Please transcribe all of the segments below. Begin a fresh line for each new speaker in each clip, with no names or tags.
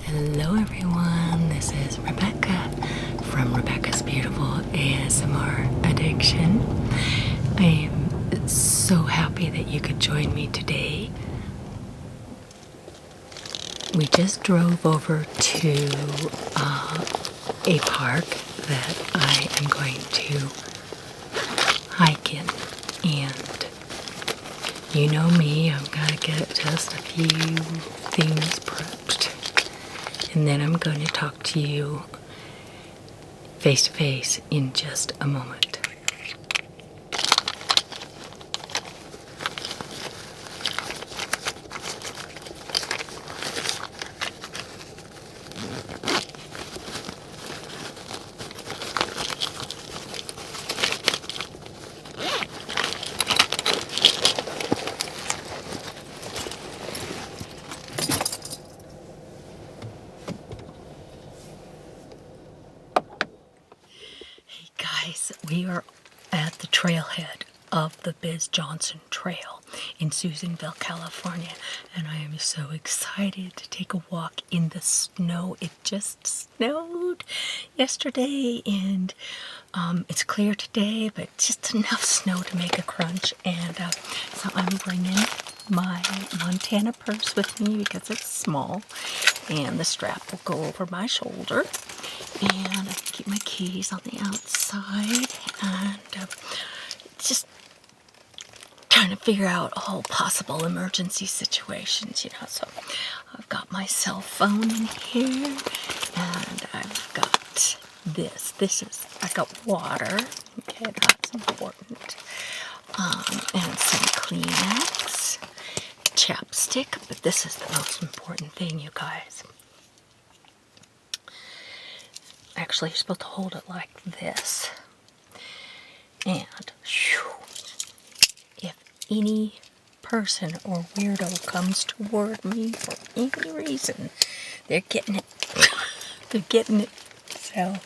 Hello everyone, this is Rebecca from Rebecca's Beautiful ASMR Addiction. I am so happy that you could join me today. We just drove over to a park that I am going to hike in, and you know me, I'm gonna get just a few things prepped. And then I'm going to talk to you face to face in just a moment. We are at the trailhead of the Bizz Johnson Trail in Susanville, California, and I am so excited to take a walk in the snow. It just snowed yesterday, and it's clear today, but just enough snow to make a crunch. And so I'm bringing my Montana purse with me because it's small, and the strap will go over my shoulder. And I can keep my keys on the outside, and just trying to figure out all possible emergency situations, so I've got my cell phone in here, and I've got this. I got water, okay, that's important, and some Kleenex, chapstick, but this is the most important thing, you guys. Actually, you're supposed to hold it like this. And if any person or weirdo comes toward me for any reason, they're getting it. They're getting it. So,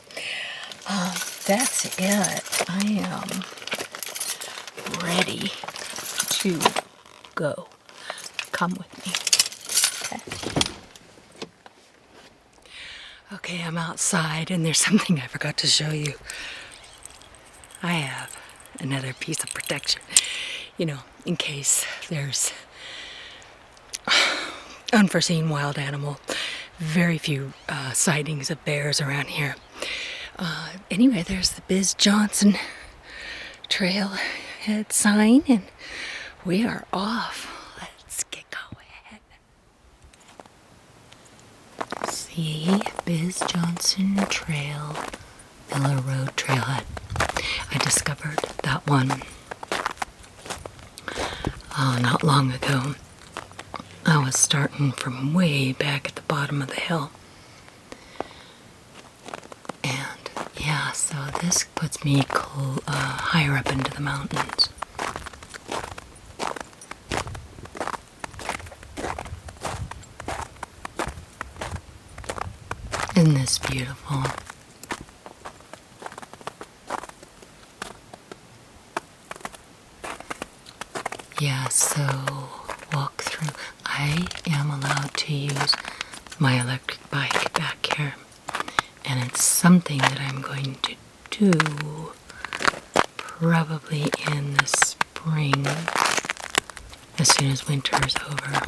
that's it. I am ready to go. Come with me. Okay. Okay, I'm outside, and there's something I forgot to show you. I have another piece of protection, in case there's unforeseen wild animal. Very few sightings of bears around here. Anyway, there's the Bizz Johnson trailhead sign, and we are off. Let's get going. See, Bizz Johnson Trail, Miller Road Trailhead. I discovered that one not long ago. I was starting from way back at the bottom of the hill. And yeah, so this puts me higher up into the mountains. Isn't this beautiful? Yeah, so walk through. I am allowed to use my electric bike back here, and it's something that I'm going to do probably in the spring, as soon as winter is over.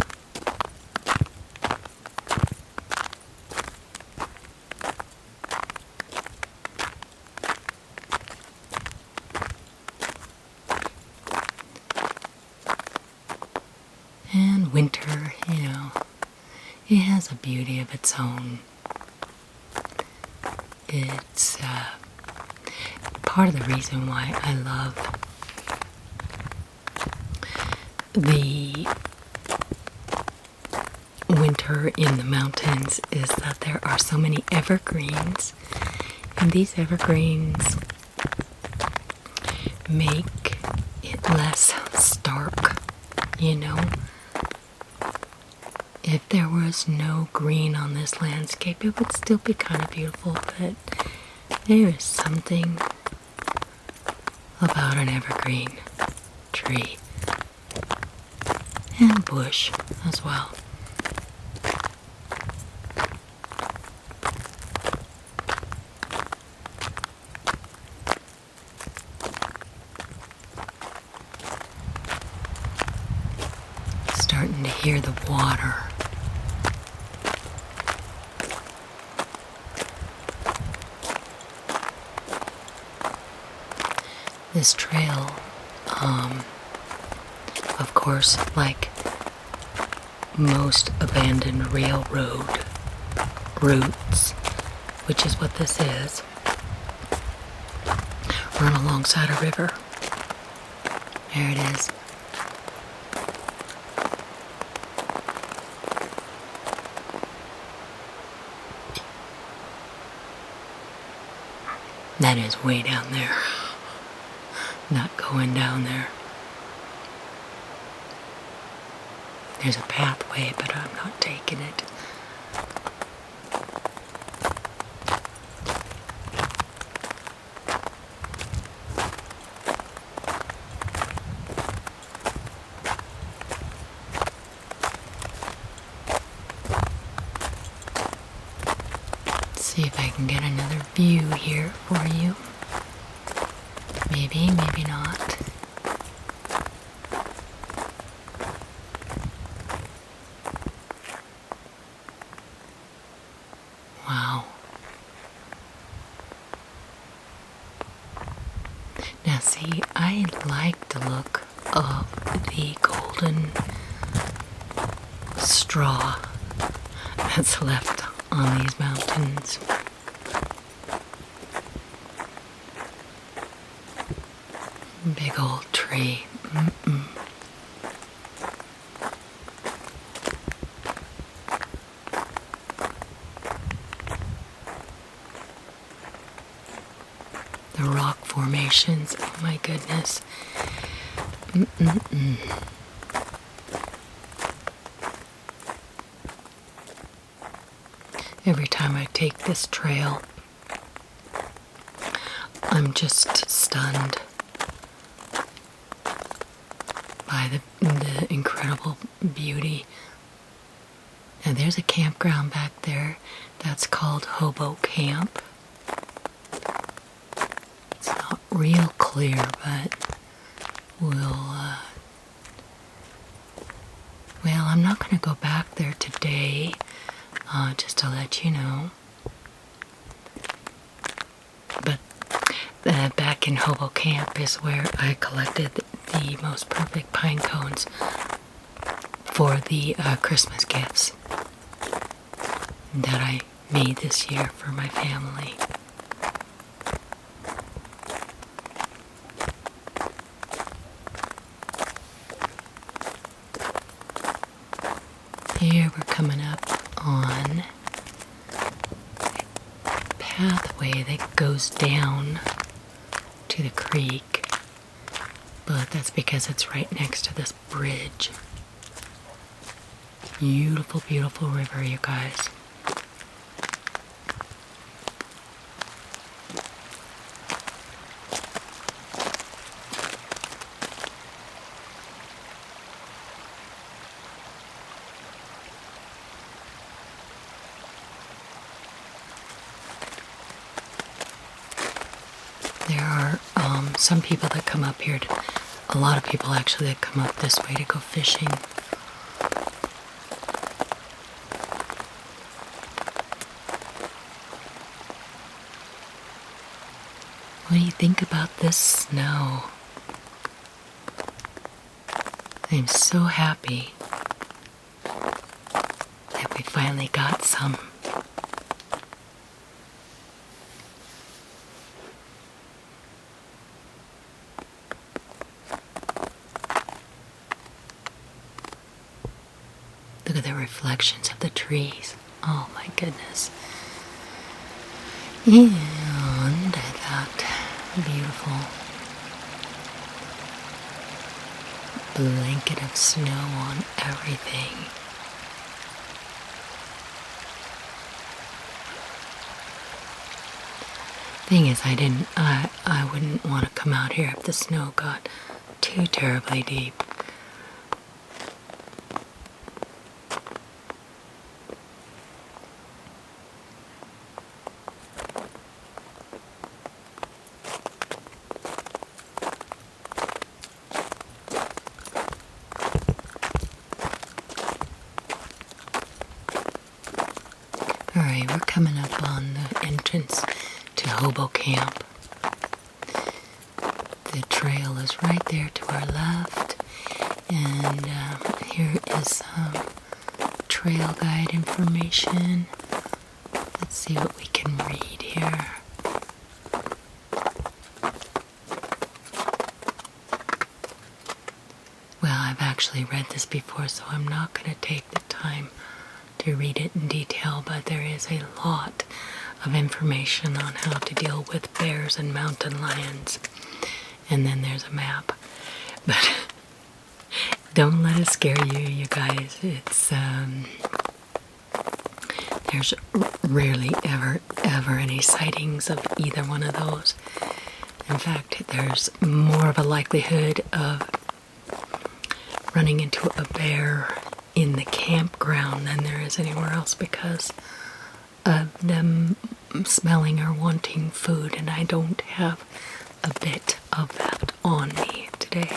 And winter, it has a beauty of its own. It's part of the reason why I love the winter in the mountains is that there are so many evergreens, and these evergreens make it less stark, If there was no green on this landscape, it would still be kind of beautiful, but there is something about an evergreen tree and bush as well. to hear the water. This trail, of course, like most abandoned railroad routes, which is what this is, run alongside a river. There it is. That is way down there. Not going down there. There's a pathway, but I'm not taking it. Let's see if I can get another view here for you. Maybe, maybe not. Wow. Now see, I like the look of the golden straw that's left on these mountains. Big old tree. The rock formations, oh my goodness. Every time I take this trail, I'm just stunned by the incredible beauty. And there's a campground back there that's called Hobo Camp. It's not real clear, but well, I'm not going to go back there today, just to let you know. But back in Hobo Camp is where I collected the most perfect pine cones for the Christmas gifts that I made this year for my family. Here we're coming up on a pathway that goes down to the creek, but that's because it's right next to this bridge. Beautiful, beautiful river, you guys. There are some people that come up here, a lot of people actually that come up this way to go fishing. What do you think about this snow? I'm so happy that we finally got some. Look at the reflections of the trees. Oh my goodness. And that beautiful blanket of snow on everything. Thing is, I wouldn't want to come out here if the snow got too terribly deep. coming up on the entrance to Hobo Camp. The trail is right there to our left, and here is some trail guide information. Let's see what we can read here. Well, I've actually read this before, so I'm not going to take the time to read it in detail, but there is a lot of information on how to deal with bears and mountain lions. And then there's a map. But don't let it scare you, you guys. It's, there's rarely ever any sightings of either one of those. In fact, there's more of a likelihood of running into a bear in the campground than there is anywhere else because of them smelling or wanting food, and I don't have a bit of that on me today.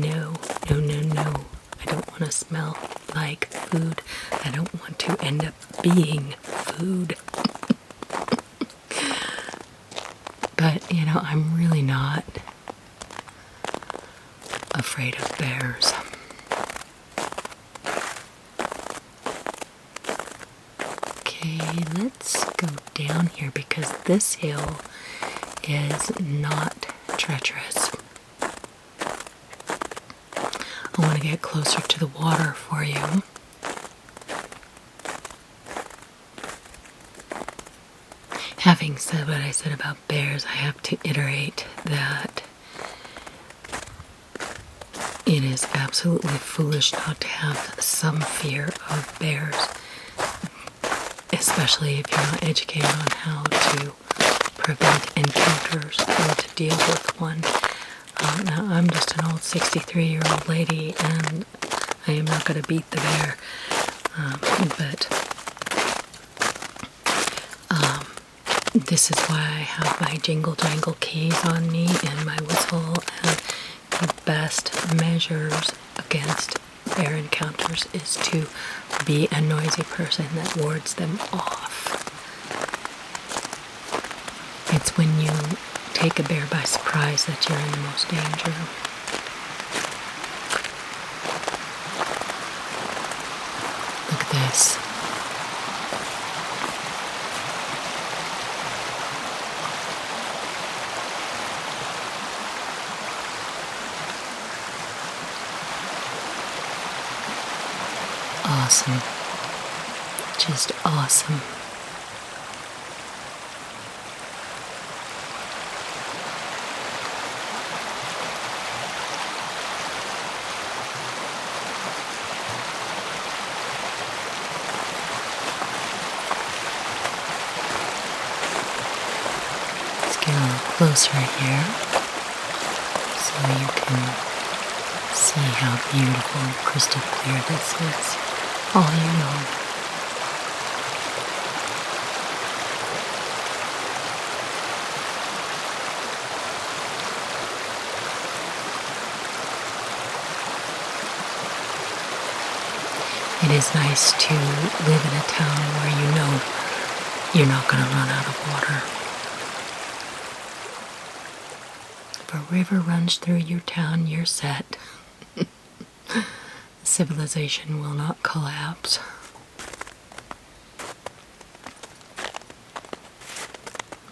No. I don't want to smell like food. I don't want to end up being food. But, you know, I'm really not afraid of bears. Okay, let's go down here because this hill is not treacherous. I want to get closer to the water for you. Having said what I said about bears, I have to iterate that it is absolutely foolish not to have some fear of bears, especially if you're not educated on how to prevent encounters or to deal with one. Now, I'm just an old 63-year-old lady, and I am not going to beat the bear, but this is why I have my jingle-jangle keys on me and my whistle, and the best measures against bear encounters is to be a noisy person that wards them off. It's when you take a bear by surprise that you're in the most danger. Look at this. Awesome. Just awesome. Let's get a little closer here so you can see how beautiful and crystal clear this is all year long. It is nice to live in a town where you know you're not going to run out of water. If a river runs through your town, you're set. Civilization will not collapse.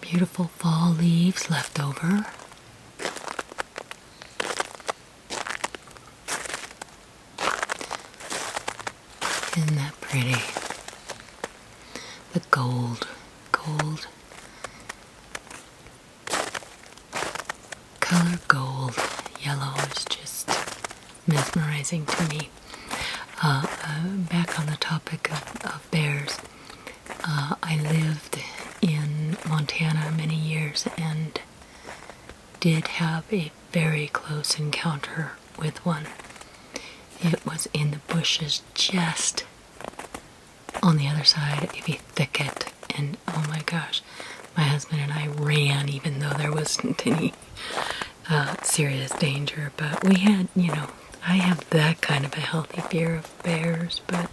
Beautiful fall leaves left over. Isn't that pretty? The gold color gold. Yellow is just mesmerizing to me. Back on the topic of bears, I lived in Montana many years and did have a very close encounter with one. It was in the bushes just on the other side of a thicket, and oh my gosh, my husband and I ran even though there wasn't any serious danger, but we had, you know, I have that kind of a healthy fear of bears, but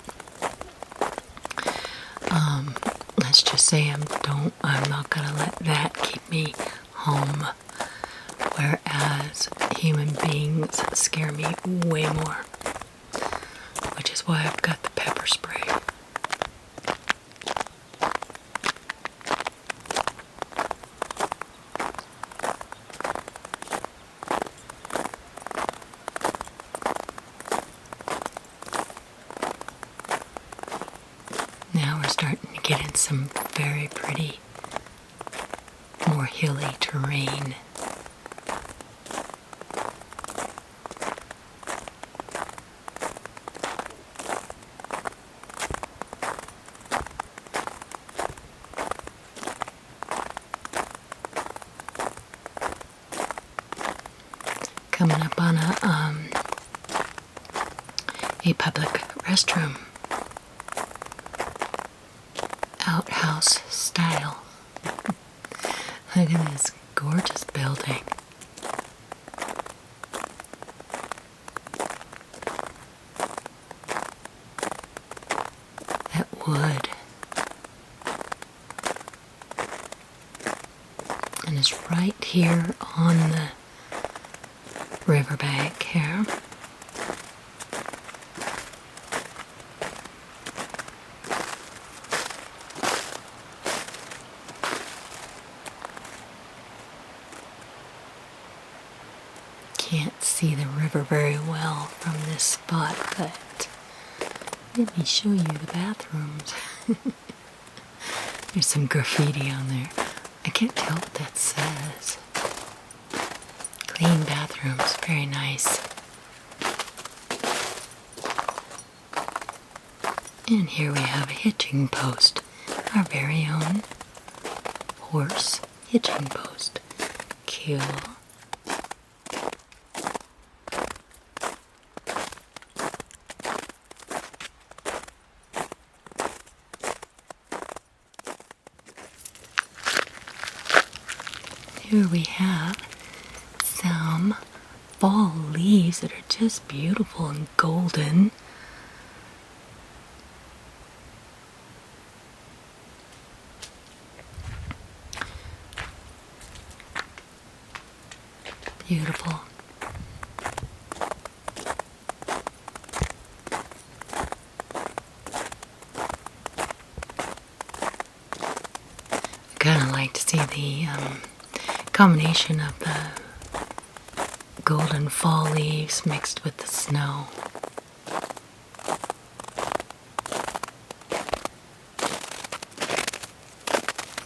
let's just say I'm not gonna let that keep me home. Whereas human beings scare me way more. Which is why I've got the pepper spray. Now we're starting to get in some very pretty, more hilly terrain. Coming up on a public restroom, outhouse style. Look at this gorgeous building. That wood. And it's right here on the riverbank here. Can't see the river very well from this spot, but let me show you the bathrooms. There's some graffiti on there. I can't tell what that says. Clean bathrooms, very nice. And here we have a hitching post, our very own horse hitching post. Cool. Here we have some fall leaves that are just beautiful and golden. Beautiful. I kind of like to see the combination of the golden fall leaves mixed with the snow.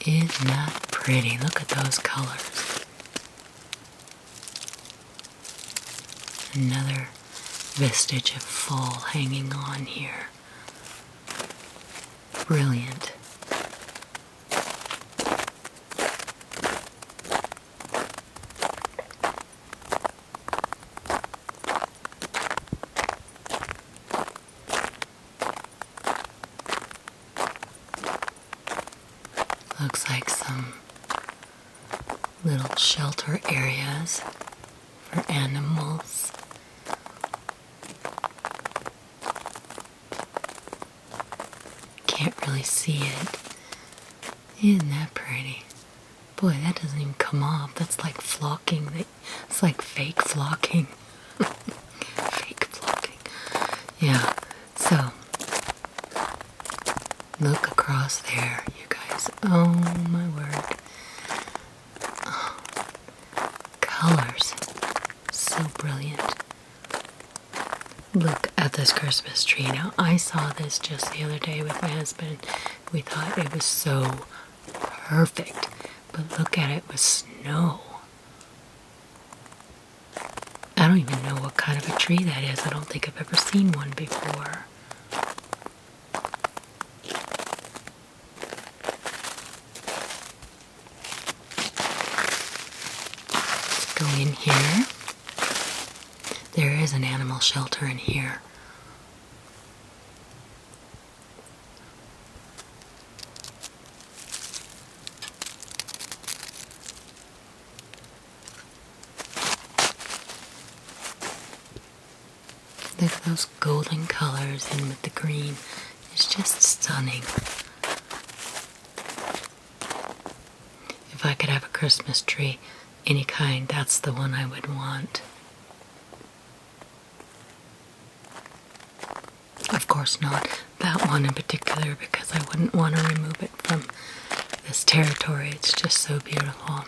Isn't that pretty? Look at those colors. Another vestige of fall hanging on here. Brilliant. Looks like some little shelter areas for animals. Can't really see it. Isn't that pretty? Boy, that doesn't even come off. That's like flocking. It's like fake flocking. Fake flocking. Yeah, so look across there, you guys. Oh my word. Oh, colors. So brilliant. Look at this Christmas tree. Now, I saw this just the other day with my husband. We thought it was so perfect. But look at it with snow. I don't even know what kind of a tree that is. I don't think I've ever seen one before. Let's go in here. There is an animal shelter in here. Look at those golden colors in with the green. It's just stunning. If I could have a Christmas tree, any kind, that's the one I would want. Of course not that one in particular, because I wouldn't want to remove it from this territory. It's just so beautiful.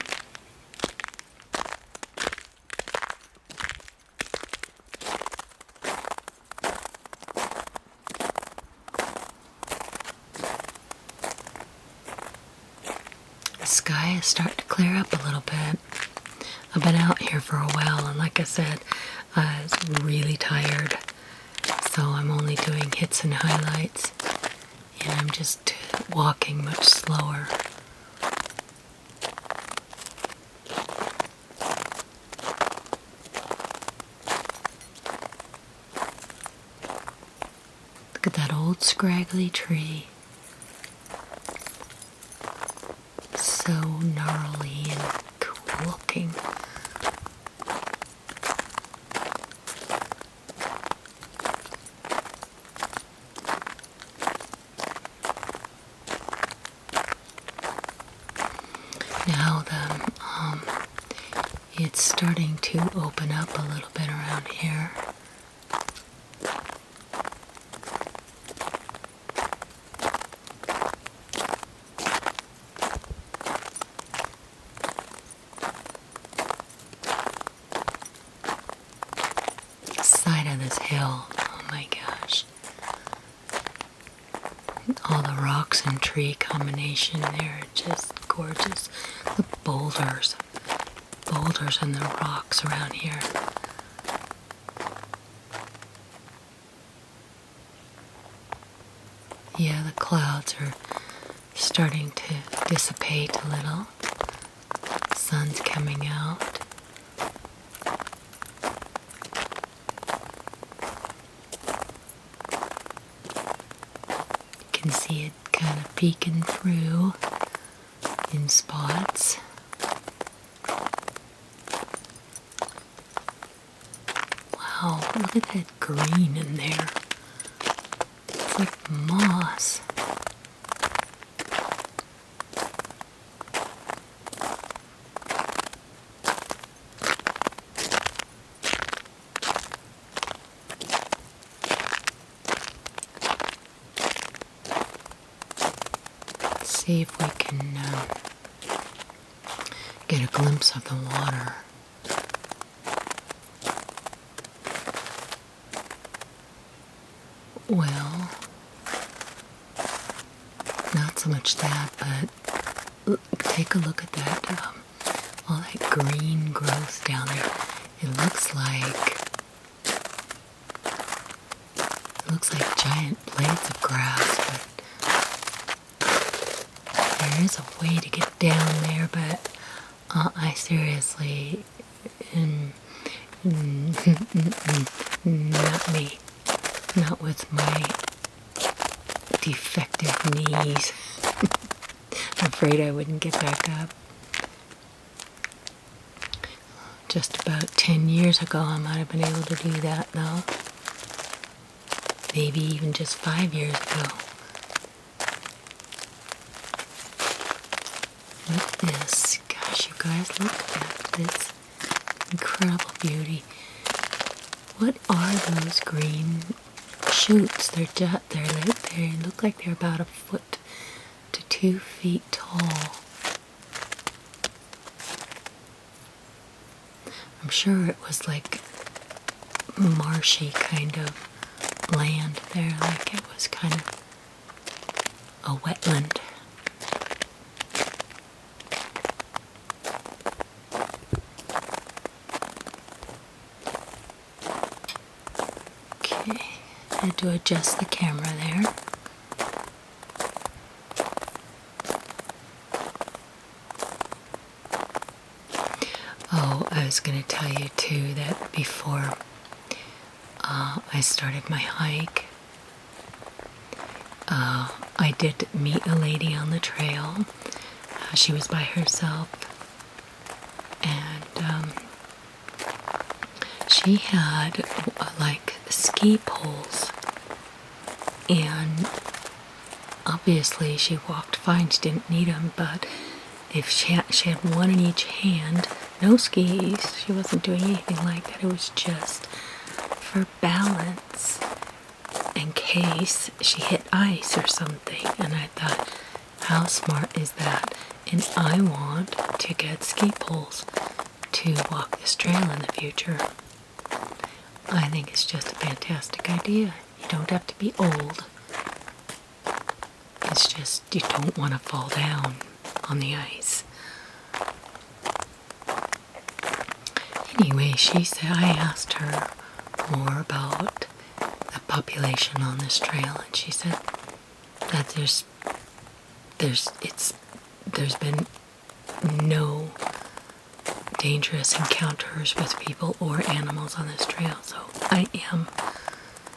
The sky is starting to clear up a little bit. I've been out here for a while, and like I said, I was really tired. So I'm only doing hits and highlights, and I'm just walking much slower. Look at that old scraggly tree. So gnarly and cool looking. Now it's starting to open up a little bit around here. The side of this hill, oh my gosh. All the rocks and tree combination there, just gorgeous. The boulders and the rocks around here. Yeah, the clouds are starting to dissipate a little. The sun's coming out. You can see it kind of peeking through in spots. Wow, look at that green in there. It's like moss. Let's see if we can get a glimpse of the water. Well, not so much that, but take a look at that, all that green growth down there. It looks like giant blades of grass, but there is a way to get down there, but I seriously, not me. Not with my defective knees. I'm afraid I wouldn't get back up. Just about 10 years ago I might have been able to do that though. Maybe even just 5 years ago. Look at this. Gosh, you guys, look at this incredible beauty. What are those green shoots? They look like they're about 1 foot to 2 feet tall. I'm sure it was like marshy kind of land there, like it was kind of a wetland. Okay, I had to adjust the camera there. Oh, I was going to tell you too that before I started my hike, I did meet a lady on the trail. She was by herself, and she had like ski poles, and obviously she walked fine, she didn't need them, but if she had one in each hand, no skis, she wasn't doing anything like that. It was just for balance in case she hit ice or something. And I thought, how smart is that? And I want to get ski poles to walk this trail in the future. I think it's just a fantastic idea. You don't have to be old. It's just you don't want to fall down on the ice. Anyway, she said, I asked her more about the population on this trail, and she said that there's been no dangerous encounters with people or animals on this trail, so I am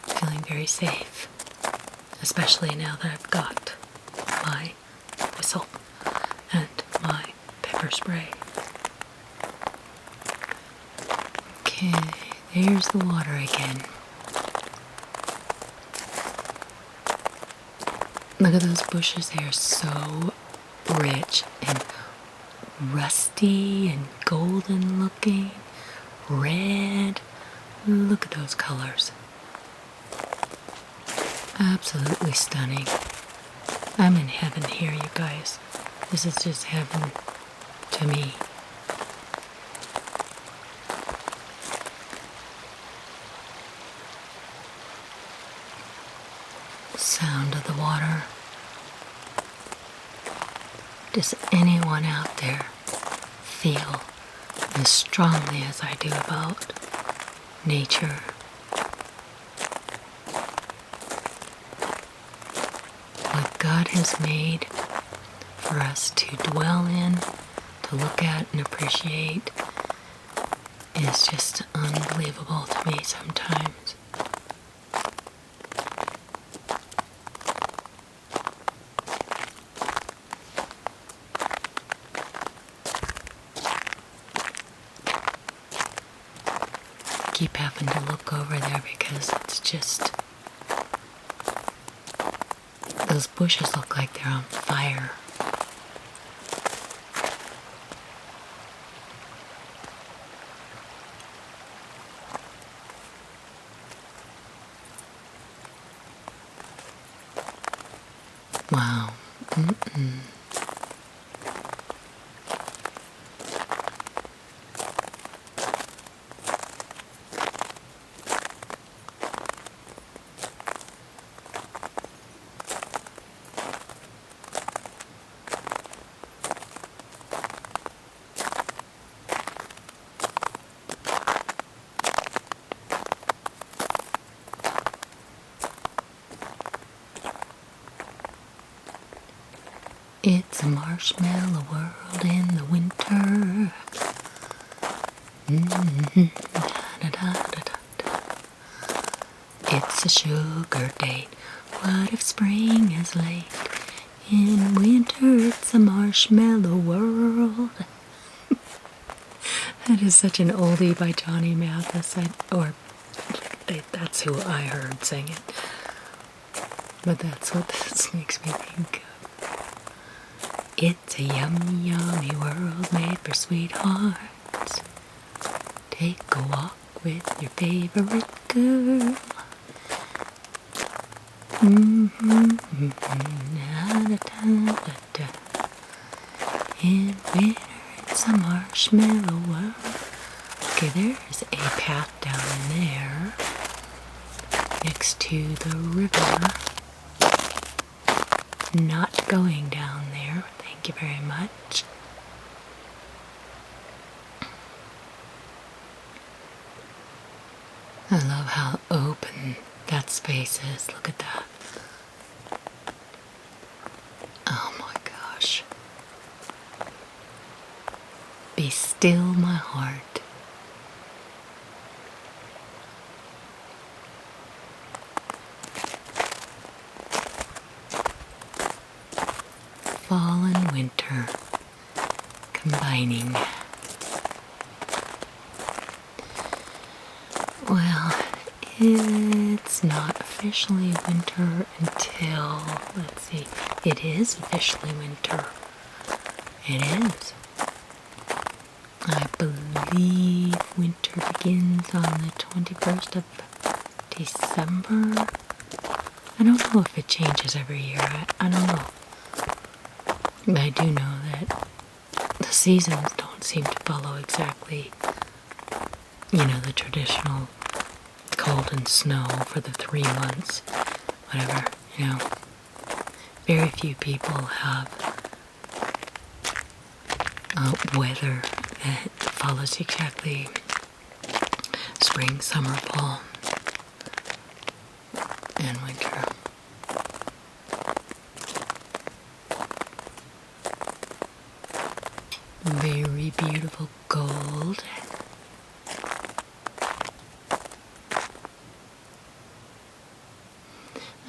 feeling very safe, especially now that I've got my whistle and my pepper spray. Okay, there's the water again. Look at those bushes, they are so rich and rusty and golden looking, red. Look at those colors. Absolutely stunning. I'm in heaven here, you guys. This is just heaven to me. Sound of the water. Does anyone out there feel as strongly as I do about nature? What God has made for us to dwell in, to look at and appreciate, is just unbelievable to me sometimes. Keep having to look over there because it's just, those bushes look like they're on fire. Wow. It's a marshmallow world in the winter. It's a sugar date. What if spring is late? In winter, it's a marshmallow world. That is such an oldie by Johnny Mathis, that's who I heard sing it. But that's what this makes me think of. It's a yummy, yummy world made for sweethearts. Take a walk with your favorite girl. In winter, it's a marshmallow world. Okay, there's a path down there next to the river. Not going down there. Thank you very much. I love how open that space is. Look at that. Oh my gosh. Be still, my heart. Fall and winter combining. Well, it's not officially winter until, let's see, it is officially winter It is. I believe winter begins on the 21st of December. I don't know if it changes every year. I don't know. But I do know that the seasons don't seem to follow exactly, the traditional cold and snow for the 3 months. Whatever, Very few people have weather that follows exactly spring, summer, fall, and winter. Very beautiful gold.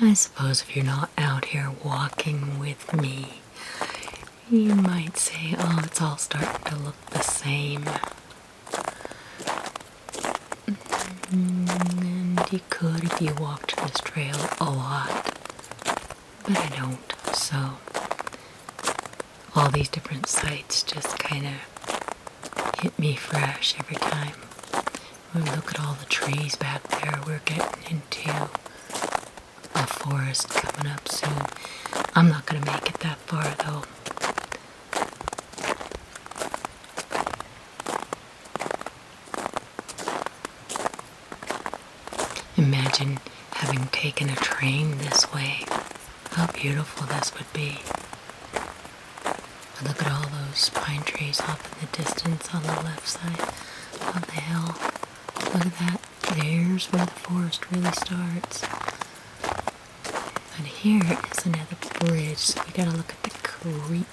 I suppose if you're not out here walking with me, you might say, oh, it's all starting to look the same. And you could if you walked this trail a lot, but I don't, so all these different sites just kind of hit me fresh every time. When we look at all the trees back there, we're getting into a forest coming up soon. I'm not going to make it that far though. Imagine having taken a train this way. How beautiful this would be. But look at all those pine trees off in the distance on the left side of the hill. Look at that. There's where the forest really starts. And here is another bridge, so we gotta look at the creek.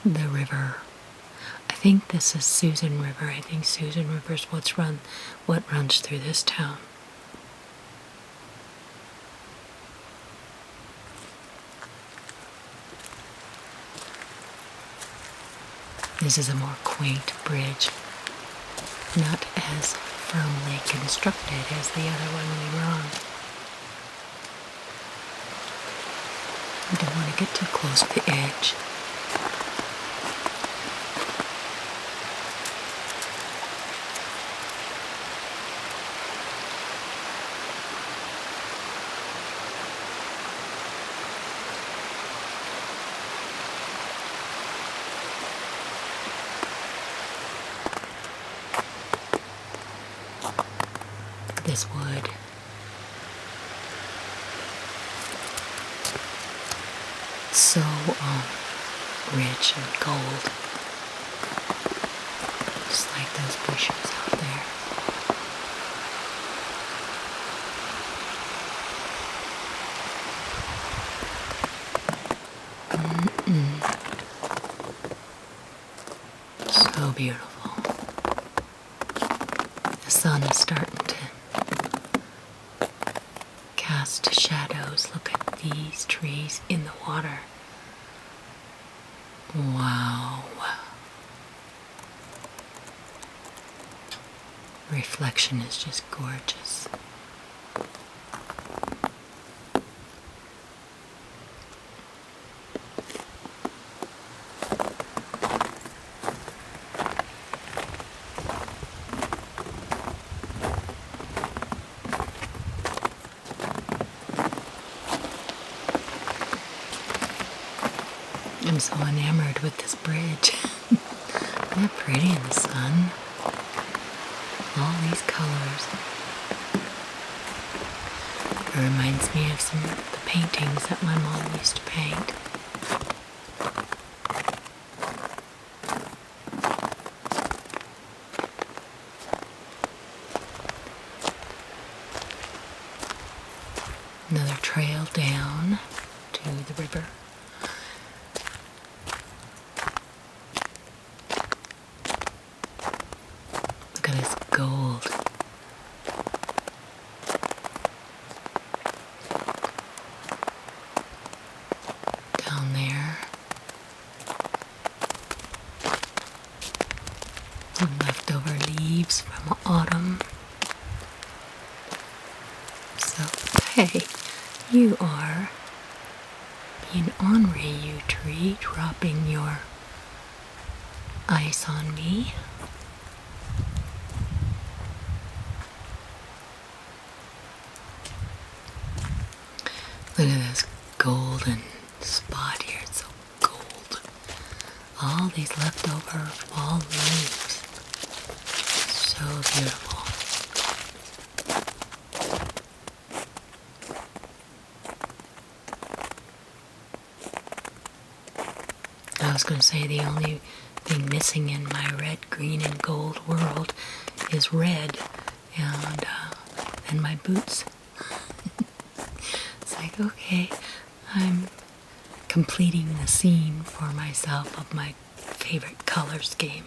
The river. I think this is Susan River. I think Susan River is what runs through this town. This is a more quaint bridge, not as firmly constructed as the other one we were on. I don't want to get too close to the edge. This wood. So rich in gold. Just like those bushes out there. So beautiful. The sun is starting to cast shadows. Look at these trees in the water. Wow. Reflection is just gorgeous. I'm so enamored with this bridge. Isn't that pretty in the sun? All these colors. It reminds me of some of the paintings that my mom used to paint. Another trail down to the river. Look at this gold. Down there. Some leftover leaves from autumn. So, hey, you are in honor, you tree, dropping your ice on me. Look at this golden spot here. It's so gold. All these leftover fall leaves. So beautiful. I was going to say the only thing missing in my red, green, and gold world is red and my boots. It's like, okay, I'm completing the scene for myself of my favorite color scheme.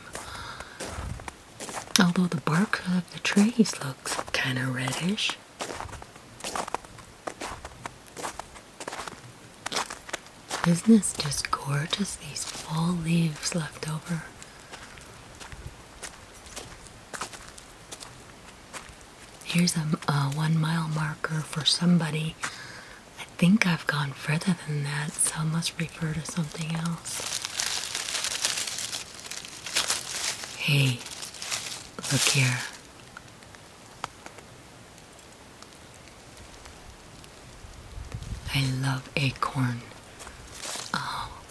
Although the bark of the trees looks kind of reddish. Isn't this just gorgeous, these fall leaves left over? Here's a 1 mile marker for somebody. I think I've gone further than that, so I must refer to something else. Hey, look here. I love acorn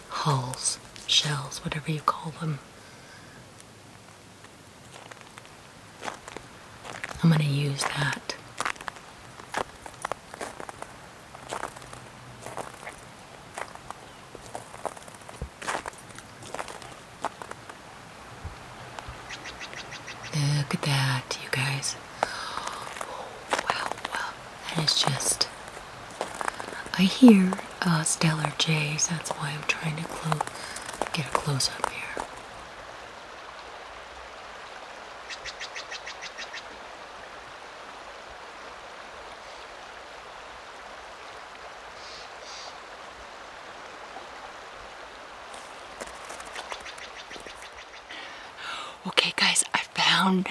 hulls, shells, whatever you call them. I'm going to use that. Look at that, you guys. Oh, wow. That is just... I hear stellar jays, that's why I'm trying to get a close-up here. Okay guys, I found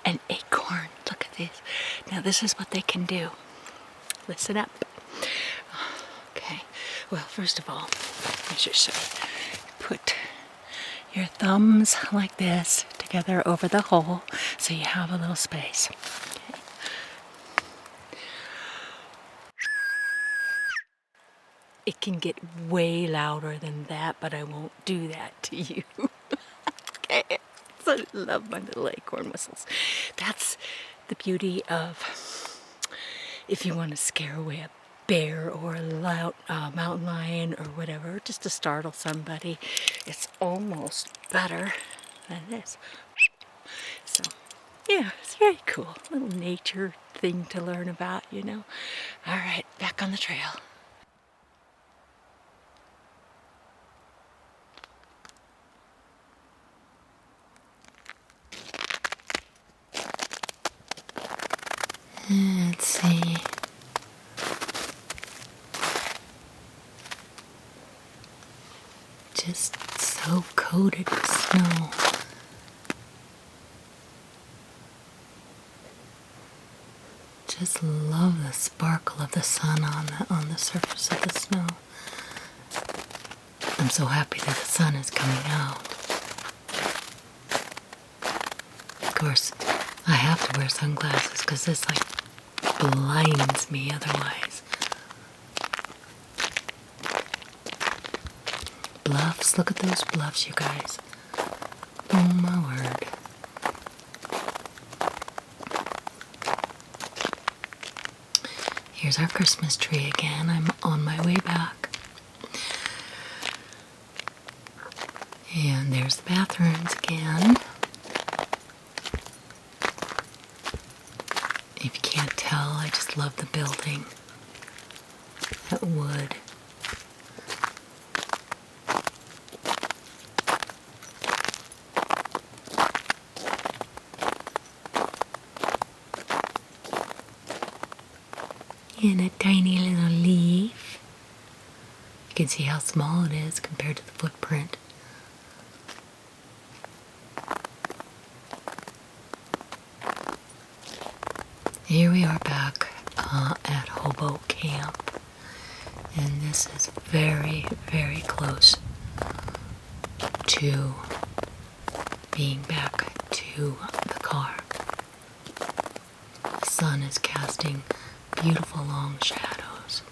an acorn. Look at this. Now this is what they can do. Listen up. Okay, well first of all, I should show you. Put your thumbs like this together over the hole so you have a little space. Okay. It can get way louder than that, but I won't do that to you. Okay. So I love my little acorn whistles. That's the beauty of if you want to scare away a bear or a loud mountain lion or whatever, just to startle somebody. It's almost better than this. So, yeah, it's very cool. A little nature thing to learn about, you know. All right, back on the trail. Let's see. Just so coated with snow. Just love the sparkle of the sun on the surface of the snow. I'm so happy that the sun is coming out. Of course, I have to wear sunglasses because this like blinds me otherwise. Bluffs, look at those bluffs, you guys. Oh my word. Here's our Christmas tree again. I'm on my way back. And there's the bathrooms again. If you can't tell, I just love the building. That wood. And a tiny little leaf. You can see how small it is compared to the footprint. Here we are back at Hobo Camp. And this is very, very close to being back to the car. The sun is casting beautiful long shadows.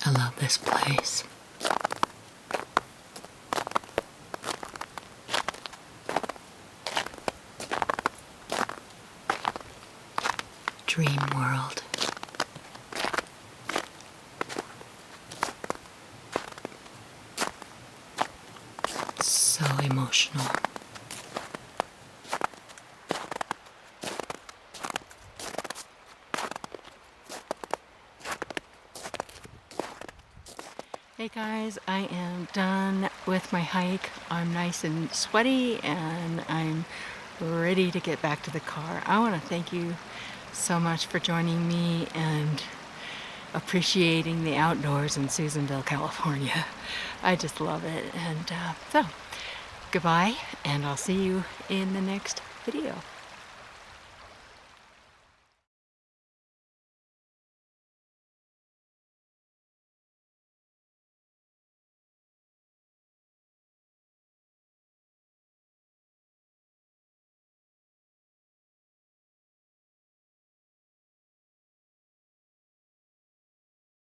I love this place. Dream world. So emotional. Hey guys, I am done with my hike. I'm nice and sweaty and I'm ready to get back to the car. I want to thank you so much for joining me and appreciating the outdoors in Susanville, California. I just love it. And so, goodbye, and I'll see you in the next video.